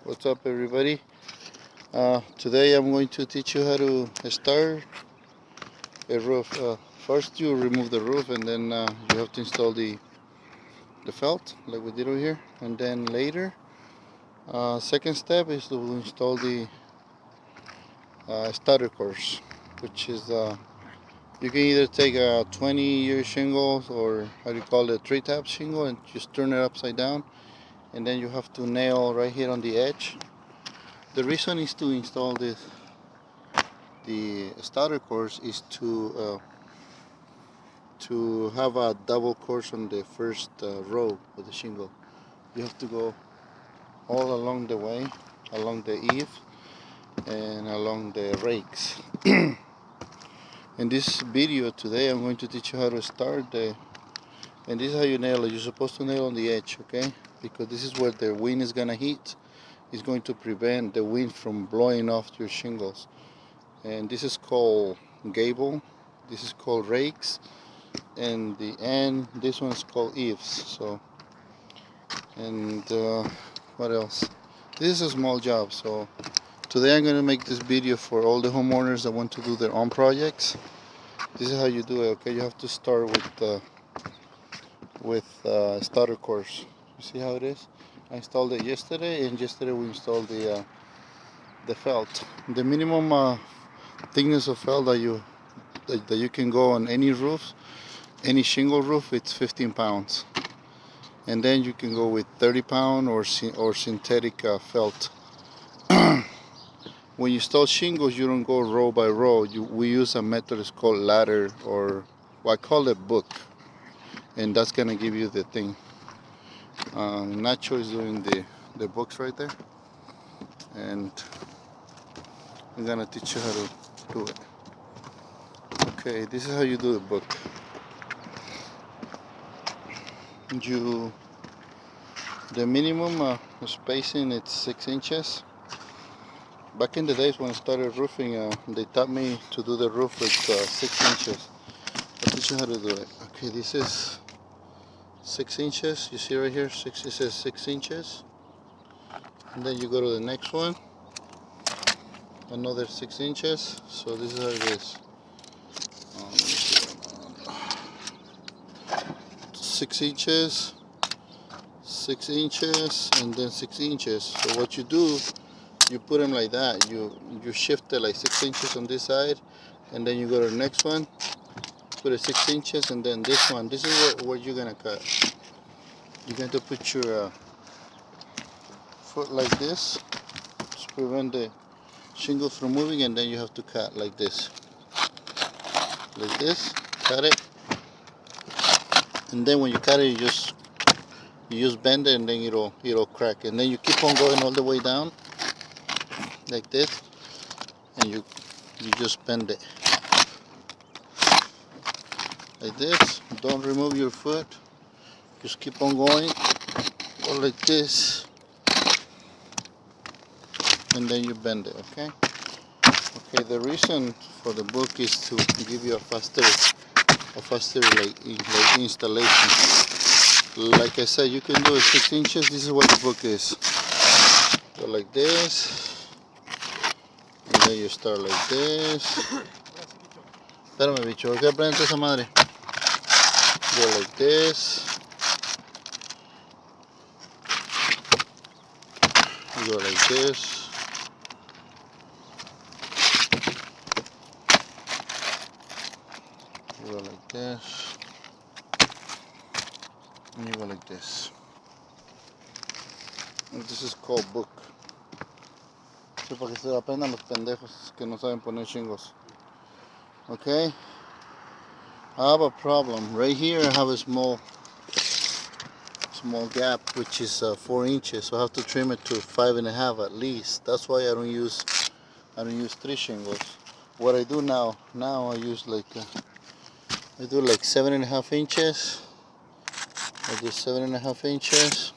What's up, everybody? Today I'm going to teach you how to start a roof. First you remove the roof, and then you have to install the felt like we did over here, and then later second step is to install the starter course, which is you can either take a 20-year shingles, or how do you call it, 3-tab shingle, and just turn it upside down, and then you have to nail right here on the edge. The reason is to install the starter course is to have a double course on the first row of the shingle. You have to go all along the way, along the eave and along the rakes. In this video today I'm going to teach you how to start and this is how you nail it. You're supposed to nail on the edge, okay? Because this is where the wind is gonna hit. It's going to prevent the wind from blowing off your shingles. And this is called gable, this is called rakes, and the end, this one's called eaves. So, and what else? This is a small job, so today I'm going to make this video for all the homeowners that want to do their own projects. This is how you do it, okay? You have to start with starter course. You see how it is? I installed it yesterday, and yesterday we installed the felt. The minimum thickness of felt that you can go on any roof, any shingle roof, it's 15 pounds. And then you can go with 30-pound or synthetic felt. When you install shingles, you don't go row by row. We use a method, it's called ladder, or I call it book, and that's gonna give you the thing. Nacho is doing the books right there, and I'm gonna teach you how to do it. Okay, this is how you do the book. The minimum spacing, it's 6 inches. Back in the days when I started roofing, they taught me to do the roof with 6 inches. I'll teach you how to do it. Okay, this is 6 inches. You see right here, it says 6 inches. And then you go to the next one, another 6 inches. So this is how it is. 6 inches, 6 inches, and then 6 inches. So what you do, you put them like that. You shift it like 6 inches on this side, and then you go to the next one, put it 6 inches, and then this one. This is what you're gonna cut. You're going to put your foot like this to prevent the shingles from moving, and then you have to cut like this. Like this, cut it. And then when you cut it, you just bend it, and then it'll crack. And then you keep on going all the way down like this, and you just bend it like this. Don't remove your foot, just keep on going, go like this, and then you bend it. Okay, the reason for the book is to give you a faster like installation. Like I said, you can do it 6 inches. This is what the book is. Go like this, and then you start like this. Espérame, bicho, ¿qué aprende esa madre? Go like this. You go like this. You go like this. And you go like this. And this is called book. Sí, para que se aprendan los pendejos que no saben poner shingles. Okay? I have a problem. Right here I have a small gap, which is 4 inches. So I have to trim it to 5.5 at least. That's why I don't use 3 shingles. What I do now I use like I do like 7.5 inches. I do 7.5 inches,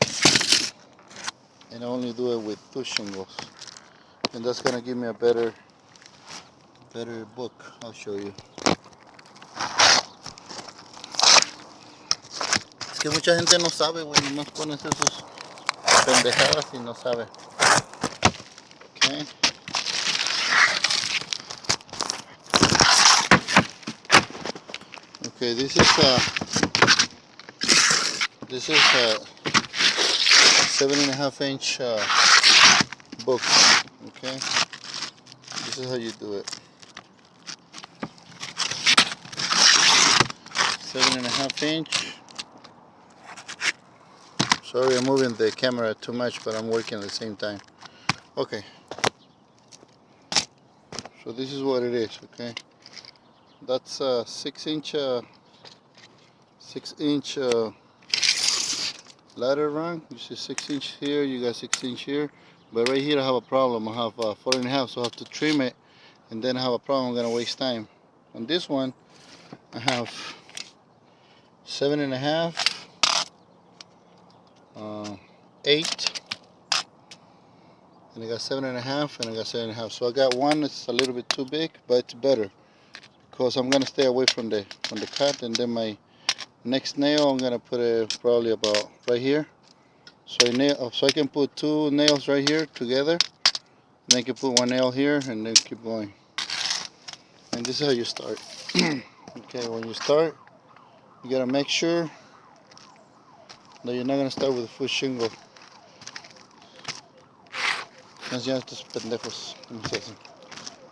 and I only do it with 2 shingles, and that's gonna give me a better book. I'll show you. Es que mucha gente no sabe, güey, nomás pones esos pendejadas y no sabe. Okay. Okay, this is a 7.5 inch book. Okay, this is how you do it. 7.5 inch. Sorry, I'm moving the camera too much, but I'm working at the same time. Okay. So this is what it is. Okay. That's a 6-inch ladder rung. You see 6-inch here, you got 6-inch here, but right here I have a problem. I have 4.5, so I have to trim it, and then I have a problem. I'm gonna waste time. On this one I have 7.5, 8, and I got 7.5, and I got 7.5. So I got one that's a little bit too big, but it's better because I'm gonna stay away from the cut. And then my next nail, I'm gonna put it probably about right here. So I can put 2 nails right here together, and then I can put 1 nail here, and then keep going. And this is how you start. Okay, when you start, you gotta make sure that you're not gonna start with a full shingle. Enseñan estos pendejos cómo se hacen.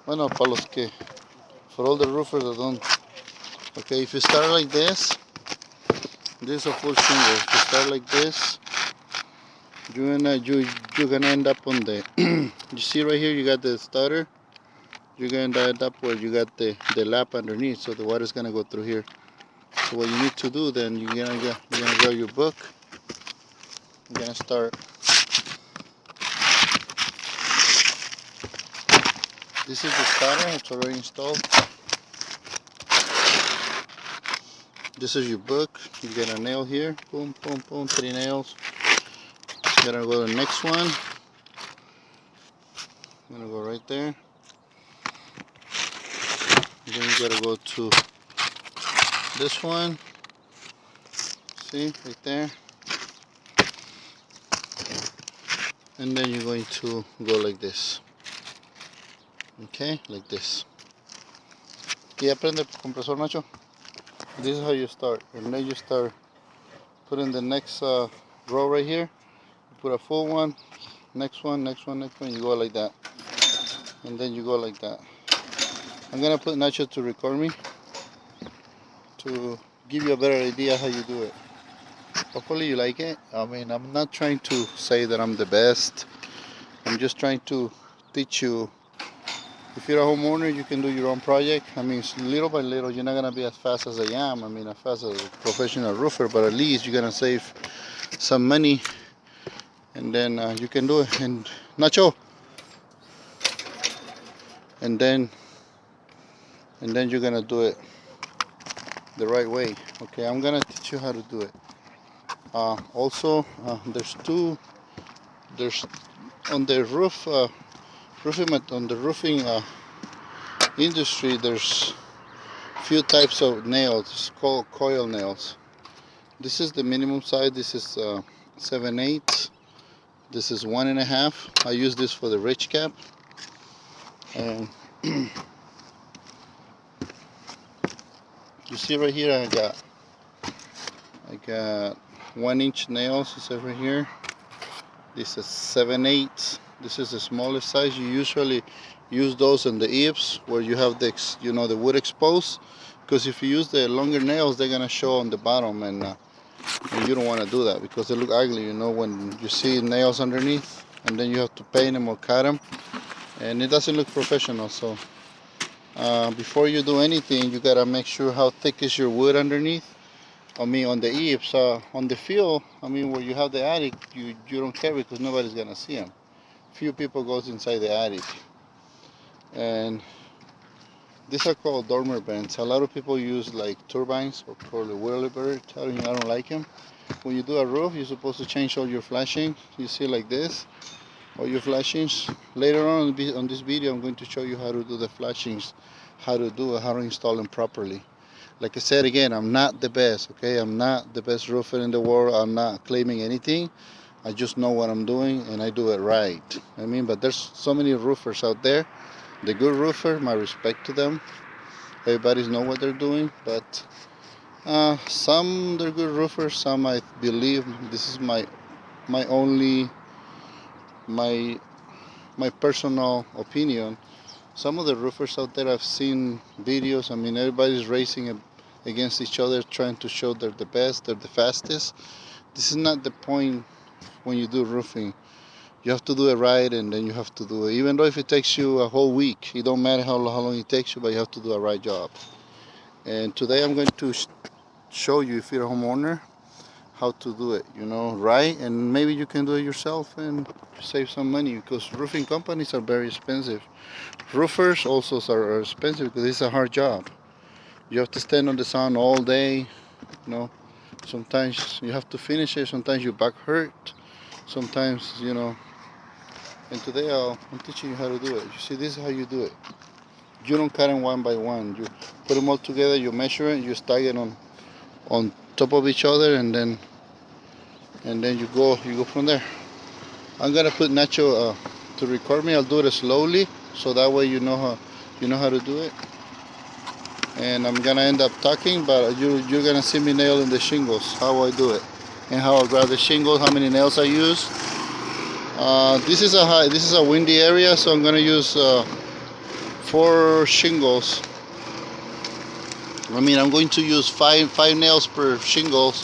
Bueno, para los que, for all the roofers that don't. Okay, if you start like this is a full shingle. If you start like this, you're gonna end up on the. You see right here, you got the starter. You're gonna end up where you got the lap underneath, so the water's gonna go through here. So what you need to do then, you're gonna grab your book. You're gonna start. This is the starter. It's already installed. This is your book. You get a nail here. Boom, boom, boom. 3 nails. You're gonna go to the next one. I'm gonna go right there. Then you gotta go to this one. See, right there. And then you're going to go like this. Okay, like this. ¿Ya prende el compresor, Nacho? This is how you start. And then you start putting the next row right here. You put a full one. Next one, next one, next one. You go like that. And then you go like that. I'm gonna put Nacho to record me to give you a better idea how you do it. Hopefully you like it. I mean, I'm not trying to say that I'm the best. I'm just trying to teach you. If you're a homeowner, you can do your own project. I mean, little by little, you're not gonna be as fast as I am. I mean, as fast as a professional roofer, but at least you're gonna save some money, and then you can do it. And Nacho, and then you're gonna do it the right way. Okay, I'm gonna teach you how to do it. Also, there's on the roof, on the roofing industry, there's few types of nails. It's called coil nails. This is the minimum size. This is 7/8. This is 1.5. I use this for the ridge cap. And you see right here, I got 1-inch nails. It's over here. This is 7/8. This is the smallest size. You usually use those in the eaves where you have the wood exposed, because if you use the longer nails, they're gonna show on the bottom, and you don't want to do that because they look ugly. When you see nails underneath, and then you have to paint them or cut them, and it doesn't look professional. So before you do anything, you gotta make sure how thick is your wood underneath. I mean, on the eaves, on the field, I mean, where you have the attic, you don't care because nobody's gonna see them. Few people goes inside the attic. And these are called dormer bands. A lot of people use like turbines or probably whirlybird. I don't like them. When you do a roof, you're supposed to change all your flashing. You see like this, all your flashings. Later on this video, I'm going to show you how to do the flashings, how to install them properly. Like I said again, I'm not the best, okay? I'm not the best roofer in the world. I'm not claiming anything. I just know what I'm doing, and I do it right. I mean, but there's so many roofers out there. The good roofer, my respect to them. Everybody's know what they're doing, but some they're good roofers. Some I believe this is my only my my personal opinion. Some of the roofers out there, I've seen videos. I mean, everybody's racing against each other, trying to show they're the best, they're the fastest. This is not the point when you do roofing. You have to do it right, and then you have to do it. Even though if it takes you a whole week, it don't matter how long it takes you, but you have to do a right job. And today I'm going to show you, if you're a homeowner, how to do it, right, and maybe you can do it yourself and save some money, because roofing companies are very expensive. Roofers also are expensive because it's a hard job. You have to stand on the sun all day, sometimes you have to finish it, sometimes your back hurt, sometimes, and today I'm teaching you how to do it. You see, this is how you do it. You don't cut them one by one. You put them all together, you measure it, you stack it on top of each other, and then you go from there. I'm gonna put Nacho to record me. I'll do it slowly, so that way you know how to do it. And I'm gonna end up talking, but you're gonna see me nailing the shingles, how I do it, and how I grab the shingles, how many nails I use. This is a windy area, so I'm gonna use 4 shingles. I mean, I'm going to use five nails per shingles.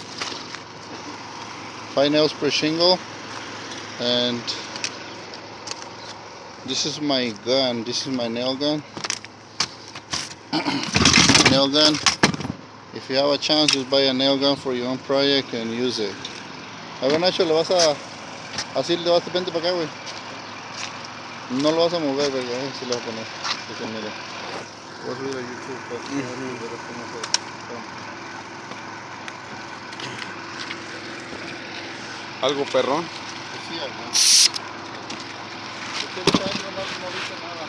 5 nails per shingle. And this is my gun. This is my nail gun. Nail gun. If you have a chance, just buy a nail gun for your own project and use it. A ver, Nacho, así le vas a vente para acá, güey. No lo vas a mover, güey. Así lo vas a poner. Así, mira. Voy a subir a YouTube para ver cómo se. ¿Algo perrón? Sí, algo. Este año no dice nada.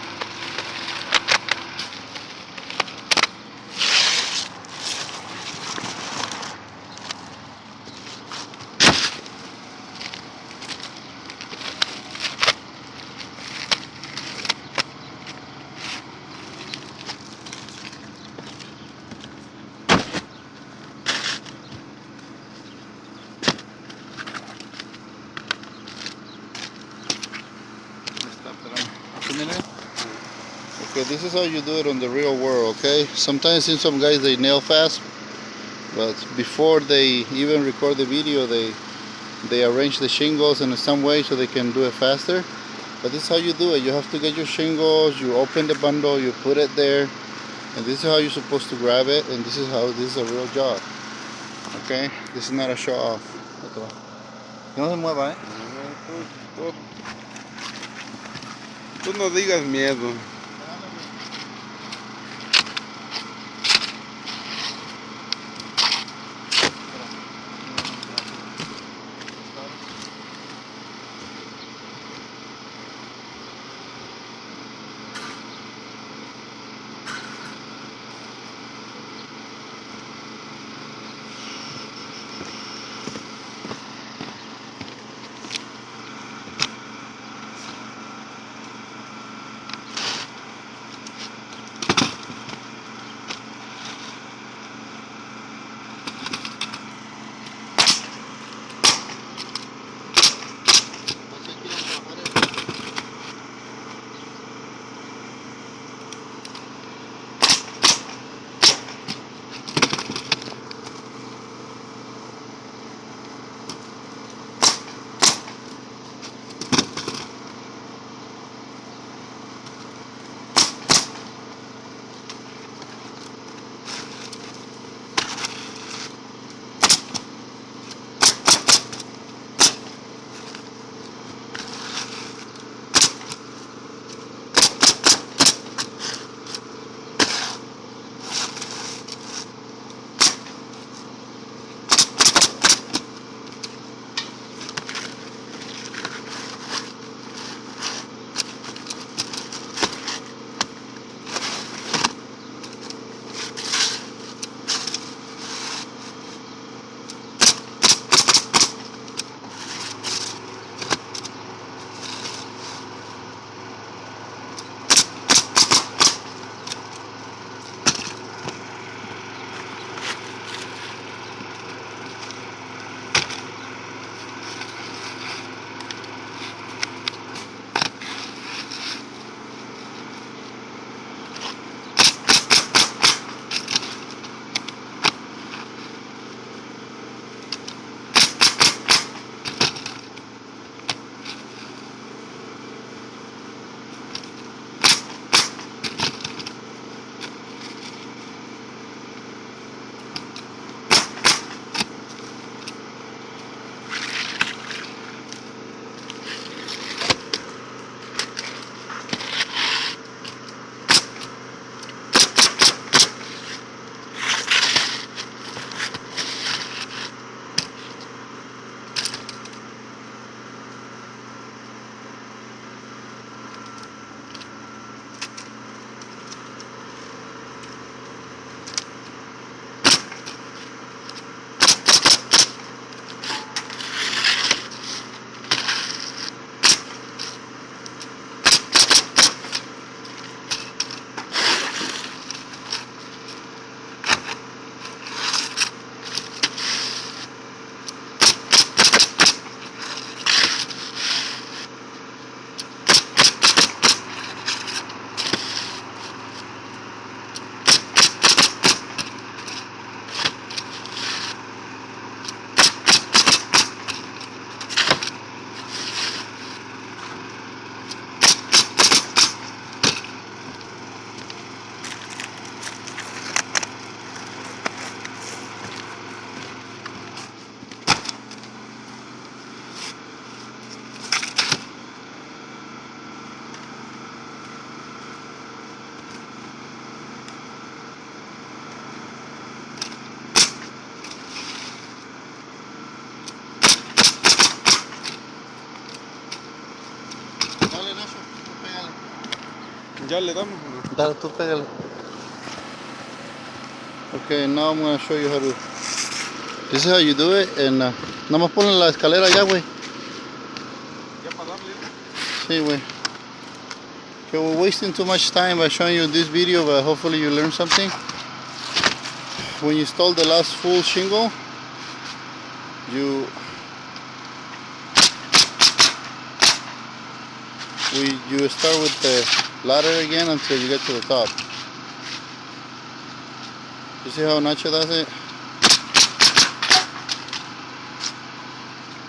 Okay, this is how you do it on the real world, okay? Sometimes in some guys they nail fast, but before they even record the video, they arrange the shingles in some way so they can do it faster. But this is how you do it. You have to get your shingles, you open the bundle, you put it there, and this is how you're supposed to grab it, and this is a real job. Okay? This is not a show off. No se mueva, Tú no digas miedo. ¿Ya le damos o no? Dale, tú pégale. Okay, now I'm going to show you how to... This is how you do it, and nada más ponen la escalera ya, güey. ¿Ya para darle? Sí, güey. Okay, we're wasting too much time by showing you this video, but hopefully you learn something. When you install the last full shingle, you start with the ladder again until you get to the top. You see how Nacho does it?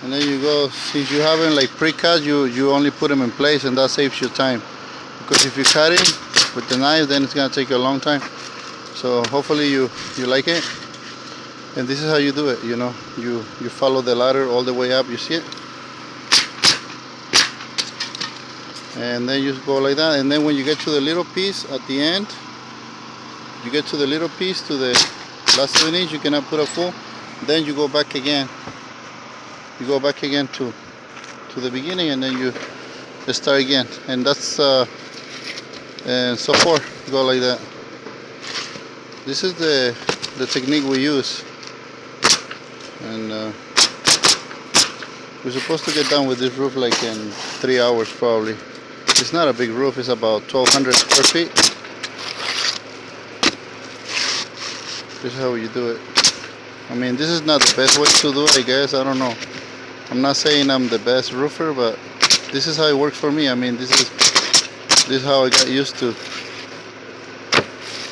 And then you go, since you haven't like pre-cut, you only put them in place, and that saves you time. Because if you cut it with the knife, then it's gonna take you a long time. So hopefully you like it. And this is how you do it, you know. You follow the ladder all the way up, you see it? And then you go like that, and then when you get to the little piece at the end, you get to the little piece, to the last 7 inch, you cannot put a full, then you go back again. You go back again to the beginning, and then you start again. And that's and so forth, go like that. This is the technique we use. And we're supposed to get done with this roof like in 3 hours probably. It's not a big roof, it's about 1,200 square feet. This is how you do it. I mean, this is not the best way to do it, I guess, I don't know. I'm not saying I'm the best roofer, but this is how it works for me. I mean, this is how I got used to.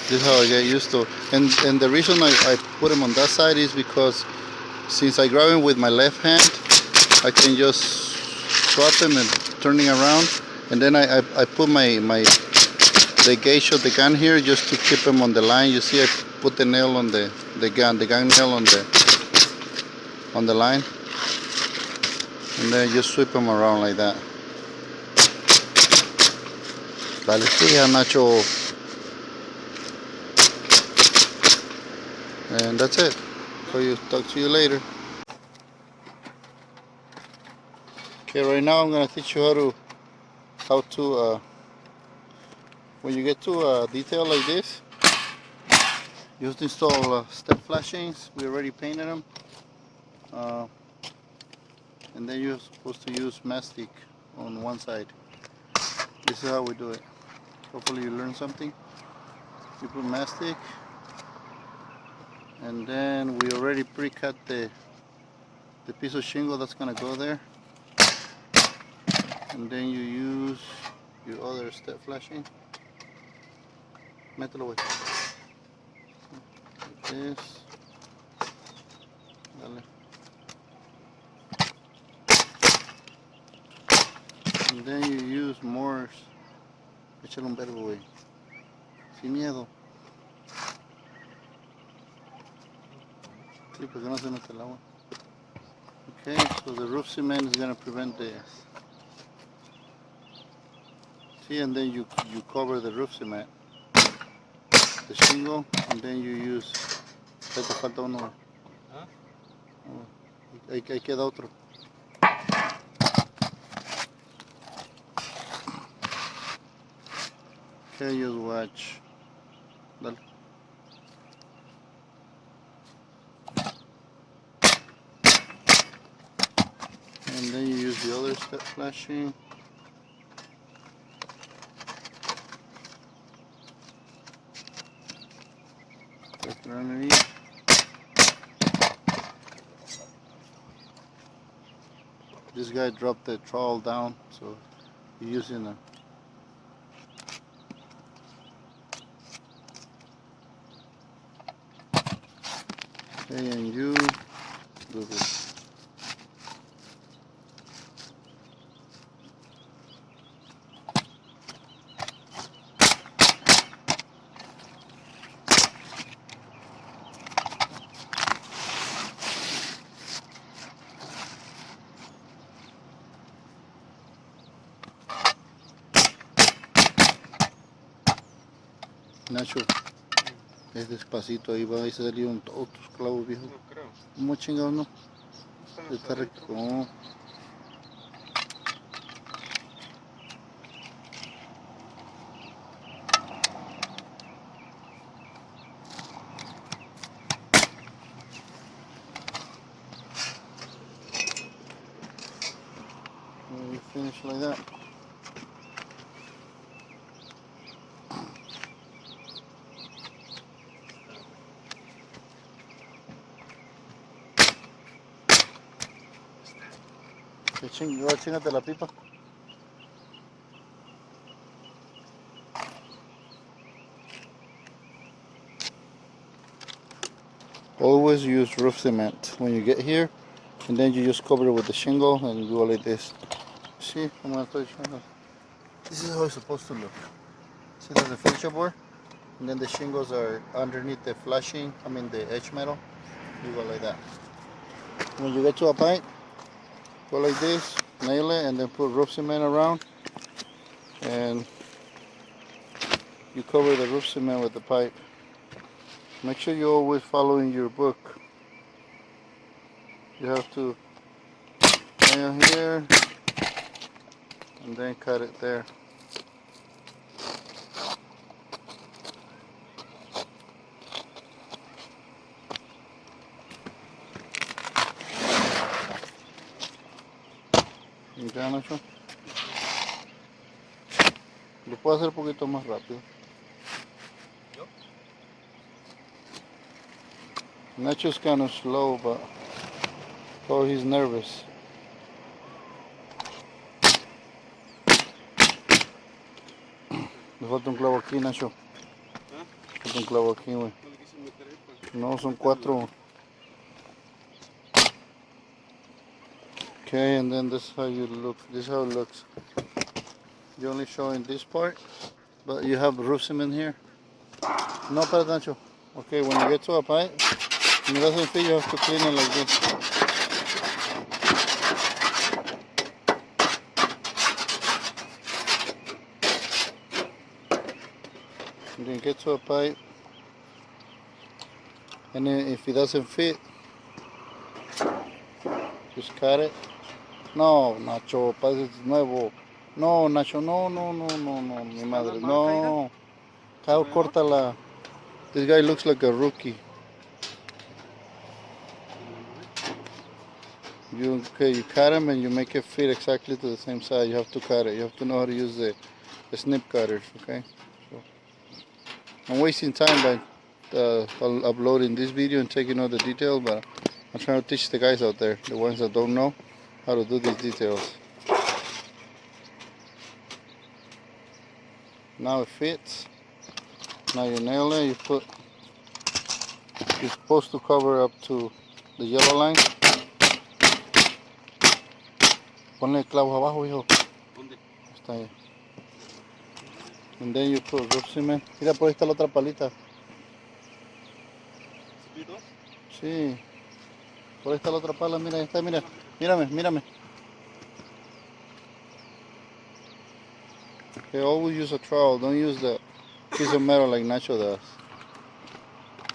This is how I get used to. And the reason I put them on that side is because since I grab them with my left hand, I can just swap them and turning around, and then I put the gauge of the gun here just to keep them on the line. You see, I put the nail on the gun nail on the line, and then just sweep them around like that. Dale, fija, Nacho. And that's it. So talk to you later. Okay, right now I'm gonna teach you how to when you get to a detail like this, you have to install step flashings. We already painted them, and then you're supposed to use mastic on one side. This is how we do it. Hopefully you learn something. You put mastic, and then we already pre-cut the piece of shingle that's gonna go there, and then you use your other step flashing. Mételo, güey. Like this. Dale. And then you use more. Échale un verbo, güey. Sin miedo. Sí, porque no se mete el agua. Okay, so the roof cement is going to prevent the... See, and then you cover the roof cement. The shingle, and then you use... Ahí te falta uno. ¿Ah? Oh, ahí queda otro. Okay, just watch. Dale. And then you use the other step flashing. Put it underneath. This guy dropped the trowel down, so you're using a... Okay, and you do this. Nacho, es despacito, ahí va a salir todos tus clavos, viejo. No creo. ¿Cómo chingados no? Están Está recto. No. Chingate la pipa. Always use roof cement when you get here, and then you just cover it with the shingle and you go like this. See, I'm gonna touch it. This is how it's supposed to look. See, there's the fascia board, and then the shingles are underneath the flashing, the edge metal. You go like that. When you get to a pipe, go like this, nail it, and then put roof cement around, and you cover the roof cement with the pipe. Make sure you're always following your book. You have to nail here, and then cut it there. ¿Ya, Nacho? Lo puedo hacer un poquito más rápido. ¿Yo? Nacho's kind of slow, but he's nervous. Me falta un clavo aquí, Nacho. ¿Ah? Falta un clavo aquí, güey. No le quise meter ahí, pues. No, son 4. Okay, and then this is how you look. This is how it looks. You're only showing this part, but you have roof cement here. No, para Nacho. Okay, when you get to a pipe, when it doesn't fit, you have to clean it like this. And then get to a pipe, and then if it doesn't fit, just cut it. No, Nacho, parece nuevo. No, Nacho, no, mi madre, no. Córtala. This guy looks like a rookie. You cut him and you make it fit exactly to the same size. You have to cut it. You have to know how to use the snip cutters, okay? So, I'm wasting time by uploading this video and taking all the details, but I'm trying to teach the guys out there, the ones that don't know how to do these details. Now it fits. Now you nail it. You're supposed to cover up to the yellow line. Ponle el clavo abajo, hijo. ¿Dónde? Está ahí. And then you put roof cement. Mira, por ahí está la otra palita. ¿Sí, dos? Sí. Por ahí está la otra pala. Mira, ahí está, mira. Mírame. Okay, always use a trowel. Don't use the piece of metal like Nacho does.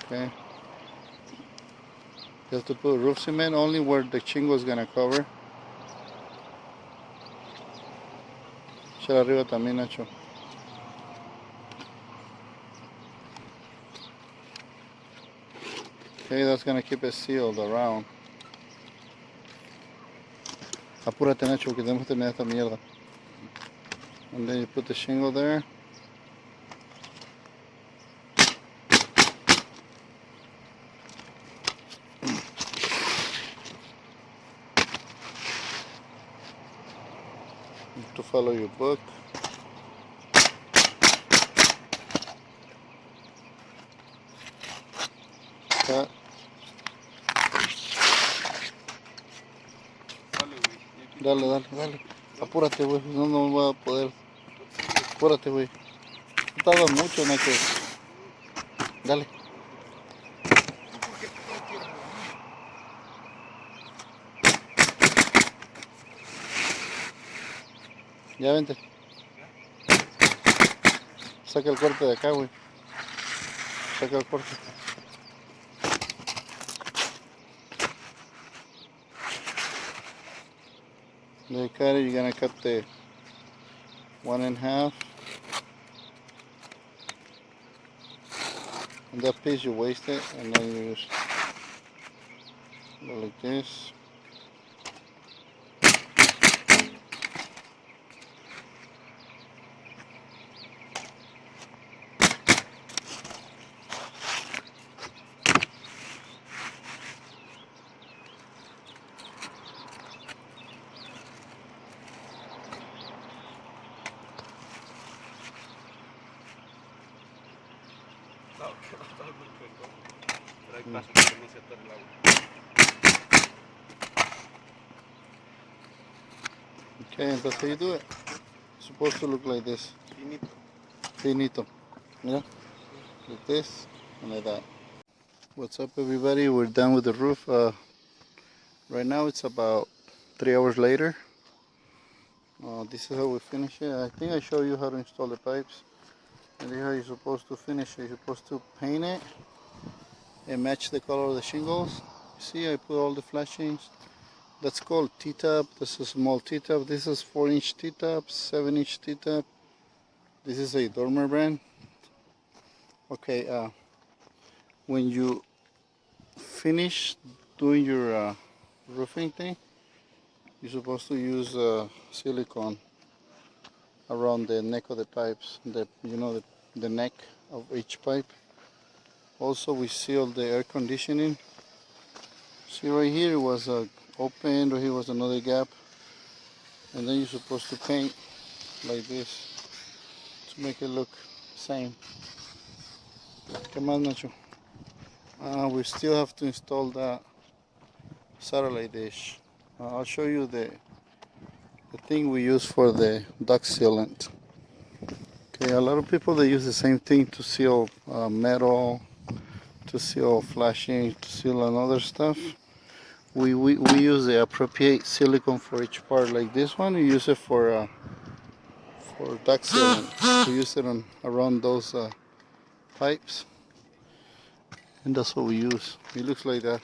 Okay. You have to put roof cement only where the shingle is gonna cover. Echar arriba también, Nacho. Okay, that's gonna keep it sealed around. Apúrate, Nacho, porque tenemos que terminar esta mierda. And then you put the shingle there. You have to follow your book. Cut. Dale. Apúrate, güey. No voy a poder. Apúrate, güey. No tardas mucho, Nacho. Dale. Ya vente. Saca el corte de acá, güey. Saca el corte. Then you cut it, you're gonna cut the 1.5. And that piece you waste it, and then you just go like this. pasado que no estaba muy perdón. Pero hay paso para que no se atore el agua. Okay, and that's how you do it. It's supposed to look like this. Finito. Finito. Yeah? Like this and like that. What's up, everybody? We're done with the roof. Right now it's about 3 hours later. This is how we finish it. I think I showed you how to install the pipes. And this is how you're supposed to finish it. You're supposed to paint it and match the color of the shingles. See, I put all the flashings. That's called T-top. This is a small T-top. This is 4-inch T-top, 7-inch T-top. This is a dormer brand. Okay, when you finish doing your roofing thing, you're supposed to use silicone around the neck of the pipes, the neck of each pipe. Also, we sealed the air conditioning. See, right here it was open, right here was another gap, and then you're supposed to paint like this to make it look the same. Come on, Nacho. We still have to install that satellite dish. I'll show you the thing we use for the duct sealant. Okay, a lot of people, they use the same thing to seal metal, to seal flashing, to seal another stuff. We use the appropriate silicone for each part. Like this one, we use it for duct sealant. We use it around those pipes, and that's what we use. It looks like that.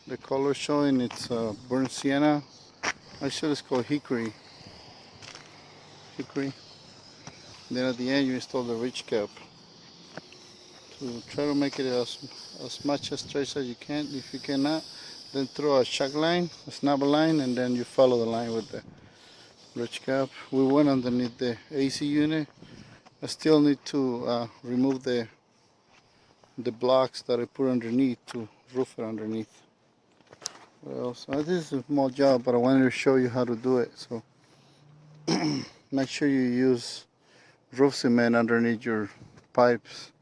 The color showing, it's burnt sienna. Actually, it's called hickory. Then at the end, you install the ridge cap to try to make it as much a stretch as you can. If you cannot, then throw a shock line, a snap line, and then you follow the line with the ridge cap. We went underneath the AC unit. I still need to remove the blocks that I put underneath to roof it underneath. Well, so this is a small job, but I wanted to show you how to do it. So make sure you use roof cement underneath your pipes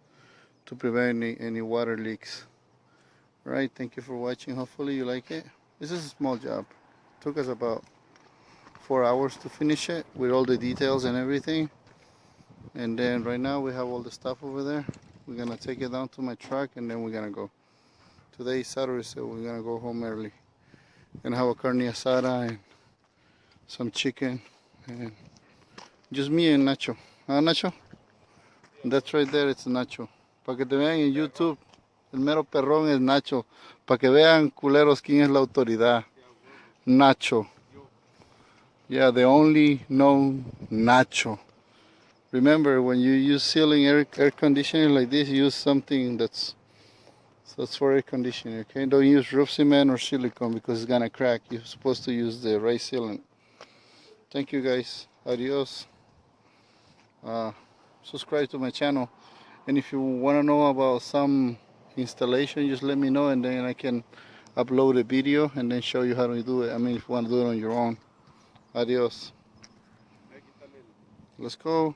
to prevent any water leaks. Right, thank you for watching. Hopefully you like it. This is a small job. It took us about 4 hours to finish it with all the details and everything. And then right now we have all the stuff over there. We're gonna take it down to my truck and then we're gonna go. Today is Saturday, so we're gonna go home early. Gonna have a carne asada and some chicken and just me and Nacho. Nacho? That's right there, it's Nacho. Para que te vean en YouTube, el mero perrón es Nacho. Para que vean, culeros, quién es la autoridad. Nacho. Yeah, the only known Nacho. Remember, when you use sealing air conditioning like this, use something that's for air conditioning, okay? Don't use roof cement or silicone because it's gonna crack. You're supposed to use the right sealant. Thank you guys. Adios. Subscribe to my channel. And if you want to know about some installation, just let me know and then I can upload a video and then show you how to do it. I mean, if you want to do it on your own. Adios. Let's go.